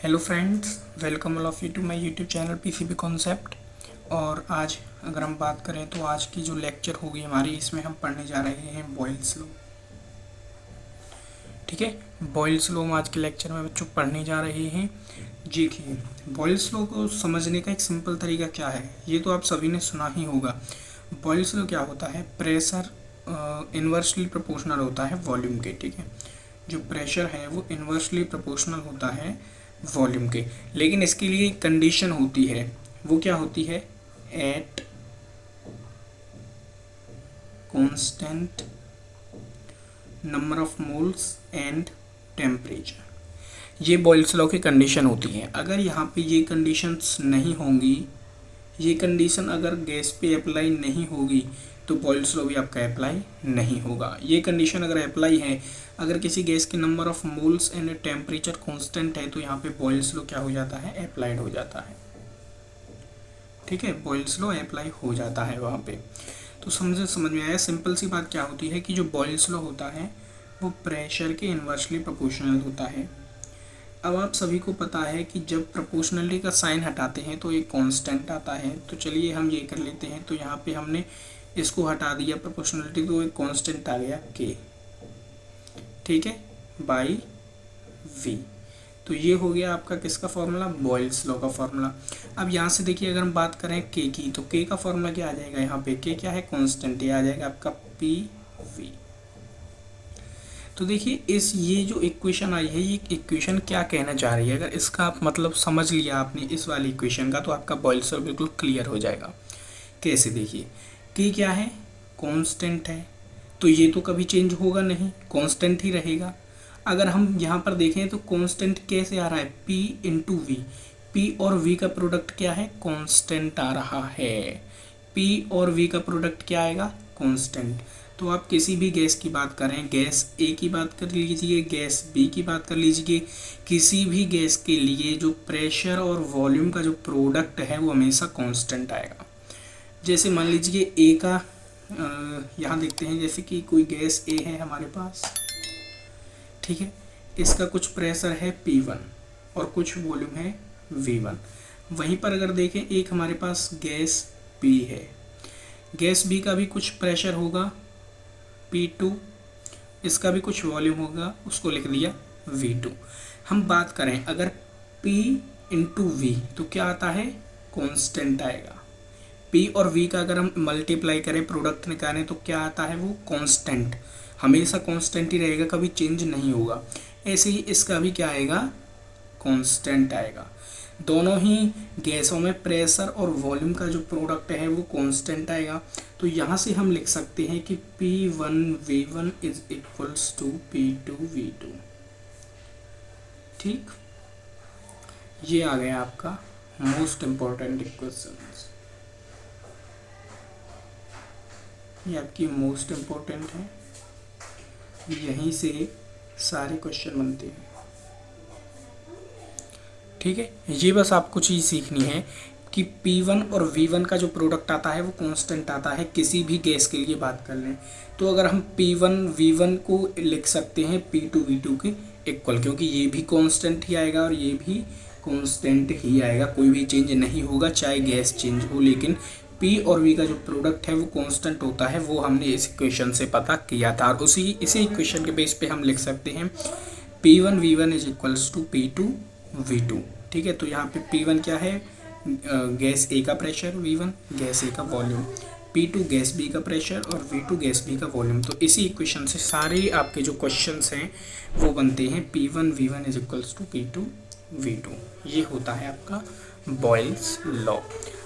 Hello friends, welcome all of you to my YouTube channel PCB concept. और आज अगर हम बात करें तो आज की जो लेक्चर होगी हमारी, इसमें हम पढ़ने जा रहे हैं बॉयल्स लॉ। ठीक है, बॉयल्स लॉ हम आज के लेक्चर में बच्चों पढ़ने जा रहे हैं। देखिए, बॉयल्स लॉ को समझने का एक सिंपल तरीका क्या है, ये तो आप सभी ने सुना ही होगा। बॉयल्स लॉ क्या होता है, प्रेशर इन्वर्सली प्रोपोर्शनल होता है वॉल्यूम के। ठीक है, जो प्रेशर है वो इन्वर्सली प्रोपोर्शनल होता है वॉल्यूम के, लेकिन इसके लिए कंडीशन होती है। वो क्या होती है, at constant number of moles and temperature. ये बॉयल्स लॉ की कंडीशन होती है। अगर यहाँ पे ये कंडीशंस नहीं होंगी, ये कंडीशन अगर गैस पे अप्लाई नहीं होगी तो बॉयल्स लॉ भी आपका अप्लाई नहीं होगा। ये कंडीशन अगर अप्लाई है, अगर किसी गैस के number of moles and temperature constant है, तो यहाँ पे बॉयल्स लॉ क्या हो जाता है, अप्लाइड हो जाता है। ठीक है, बॉयल्स लॉ अप्लाई हो जाता है वहाँ पे। तो समझ में आया। सिंपल सी बात क्या होती है कि जो बॉयल्स लॉ होता है वो प्रेशर के इन्वर्सली प्रोपोर्शनल होता है। अब आप सभी को पता है कि जब प्रोपोर्शनलिटी का साइन हटाते हैं तो एक कांस्टेंट आता है। तो चलिए हम ये कर लेते हैं। तो यहाँ पे हमने इसको हटा दिया प्रोपोर्शनलिटी, तो एक कांस्टेंट आ गया के। ठीक है, बाई वी। तो ये हो गया आपका किसका फॉर्मूला, बॉयल्स लॉ का फॉर्मूला। अब यहाँ से देखिए, अगर हम बात करें के की, तो के का फॉर्मूला क्या आ जाएगा, यहाँ पे के क्या है, कांस्टेंट। ये आ जाएगा आपका पी वी। तो देखिए, ये जो इक्वेशन आई है, ये इक्वेशन क्या कहना चाह रही है, अगर इसका आप मतलब समझ लिया आपने इस वाली इक्वेशन का, तो आपका बॉयल्स लॉ बिल्कुल क्लियर हो जाएगा। कैसे, देखिए, के क्या है, कांस्टेंट है, तो ये तो कभी चेंज होगा नहीं, कांस्टेंट ही रहेगा। अगर हम यहाँ पर देखें तो कांस्टेंट कैसे आ रहा है, P इंटू वी। P और V का प्रोडक्ट क्या है, कांस्टेंट आ रहा है। P और V का प्रोडक्ट क्या आएगा, कांस्टेंट। तो आप किसी भी गैस की बात करें, गैस A की बात कर लीजिए, गैस B की बात कर लीजिए, किसी भी गैस के लिए जो प्रेशर और वॉल्यूम का जो प्रोडक्ट है वो हमेशा कांस्टेंट आएगा। जैसे मान लीजिए A का यहाँ देखते हैं, जैसे कि कोई गैस A है हमारे पास। ठीक है, इसका कुछ प्रेशर है P1 और कुछ वॉल्यूम है V1। वहीं पर अगर देखें, एक हमारे पास गैस B है, गैस B का भी कुछ प्रेशर होगा P2, इसका भी कुछ वॉल्यूम होगा, उसको लिख दिया V2। हम बात करें अगर P इंटू V, तो क्या आता है, कांस्टेंट आएगा। P और V का अगर हम मल्टीप्लाई करें, प्रोडक्ट निकालें, तो क्या आता है, वो कांस्टेंट, हमेशा कांस्टेंट ही रहेगा, कभी चेंज नहीं होगा। ऐसे ही इसका भी क्या आएगा, कांस्टेंट आएगा। दोनों ही गैसों में प्रेशर और वॉल्यूम का जो प्रोडक्ट है वो कांस्टेंट आएगा। तो यहाँ से हम लिख सकते हैं कि P1V1 is equals to P2V2। ठीक, ये आ गया आपका मोस्ट इम्पोर्टेंट इक्वेशंस। ये आपकी मोस्ट इम्पोर्टेंट है, यहीं से सारे क्वेश्चन बनते हैं। ठीक है, ये बस आपको चीज़ सीखनी है कि P1 और V1 का जो प्रोडक्ट आता है वो कांस्टेंट आता है। किसी भी गैस के लिए बात कर लें तो अगर हम P1V1 को लिख सकते हैं P2V2 के इक्वल, क्योंकि ये भी कांस्टेंट ही आएगा और ये भी कांस्टेंट ही आएगा, कोई भी चेंज नहीं होगा, चाहे गैस चेंज हो, लेकिन P और V का जो प्रोडक्ट है वो कांस्टेंट होता है। वो हमने इस इक्वेशन से पता किया था, और इसी इक्वेशन के बेस पे हम लिख सकते हैं P1V1 is equals to P2V2। ठीक है, तो यहाँ पे P1 क्या है, गैस A का प्रेशर, V1 गैस A का वॉल्यूम, P2 गैस B का प्रेशर और V2 गैस B का वॉल्यूम। तो इसी इक्वेशन से सारे आपके जो क्वेश्चंस हैं वो बनते हैं P1V1 is equals to P2V2। ये होता है आपका बॉयल्स लॉ।